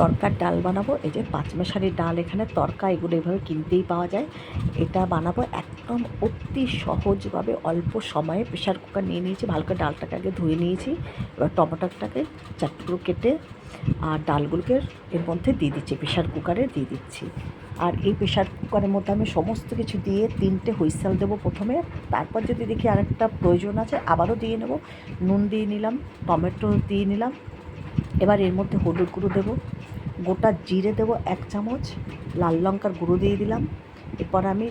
তরকার ডাল বানাবো। এই যে পাঁচমেশালি ডাল, এখানে তরকা এগুলো এভাবে কিনতেই পাওয়া যায়। এটা বানাবো একদম অতি সহজভাবে, অল্প সময়ে। প্রেশার কুকার নিয়ে নিয়েছি, ভালো করে ডালটাকে আগে ধুয়ে নিয়েছি। এবার টমেটোটাকে চারটুকরো কেটে আর ডালগুলোকে এর মধ্যে দিয়ে দিচ্ছি, প্রেশার কুকারে দিয়ে দিচ্ছি। আর এই প্রেশার কুকারের মধ্যে আমি সমস্ত কিছু দিয়ে 3টে হুইসেল দেবো প্রথমে। তারপর যদি দেখি আরেকটা প্রয়োজন আছে আবারও দিয়ে নেব। নুন দিয়ে নিলাম, টমেটো দিয়ে নিলাম। এবার এর মধ্যে হলুদ গুঁড়ো দেবো, গোটা জিরে দেবো 1 চামচ, লাল লঙ্কার গুঁড়ো দিয়ে দিলাম। এরপর আমি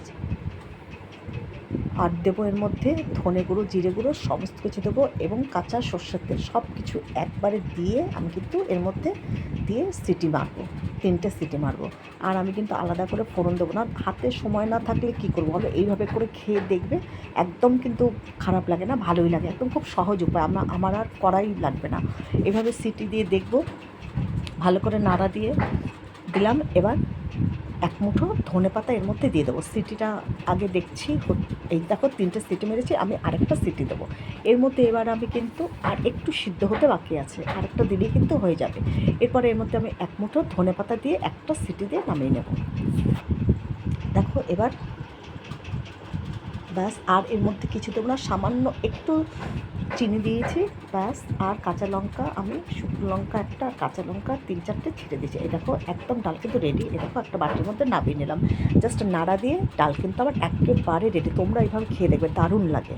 আর দেবো এর মধ্যে ধনে গুঁড়ো, জিরে গুঁড়ো সমস্ত কিছু দেবো এবং কাঁচা সর্ষের তেল, সব কিছু একবারে দিয়ে আমি কিন্তু এর মধ্যে দিয়ে সিটি মারবো, 3টে সিটি মারবো। আর আমি কিন্তু আলাদা করে ফোড়ন দেবো না। হাতে সময় না থাকলে কী করবো বলো, এইভাবে করে খেয়ে দেখবে, একদম কিন্তু খারাপ লাগে না, ভালোই লাগে। একদম খুব সহজ উপায়, আমার আর করাই লাগবে না। এভাবে সিটি দিয়ে দেখবো, ভালো করে নাড়া দিয়ে দিলাম। এবার 1 মুঠো ধনেপাতা এর মধ্যে দিয়ে দেবো। সিটিটা আগে দেখছি, এই দেখো 3টে সিটি মেরেছি, আমি আরেকটা সিটি দেবো এর মধ্যে। এবার আমি কিন্তু আর একটু সিদ্ধ হতে বাকি আছে, আরেকটা দিলেই কিন্তু হয়ে যাবে। এরপরে এর মধ্যে আমি 1 মুঠো ধনেপাতা দিয়ে একটা সিটি দিয়ে নামিয়ে নেব। দেখো এবার ব্যাস, আর এর মধ্যে কিছু দেবো না, সামান্য একটু চিনি দিয়েছি ব্যাস। আর কাঁচা লঙ্কা, আমি শুকনো লঙ্কা একটা, কাঁচা লঙ্কা 3-4টে ছিঁড়ে দিয়েছি। এই দেখো একদম ডাল কিন্তু রেডি। এই দেখো একটা বাটির মধ্যে নামিয়ে নিলাম, জাস্ট নাড়া দিয়ে ডাল কিন্তু আমার একেবারে রেডি। তোমরা এইভাবে খেয়ে দেখবে, দারুণ লাগে।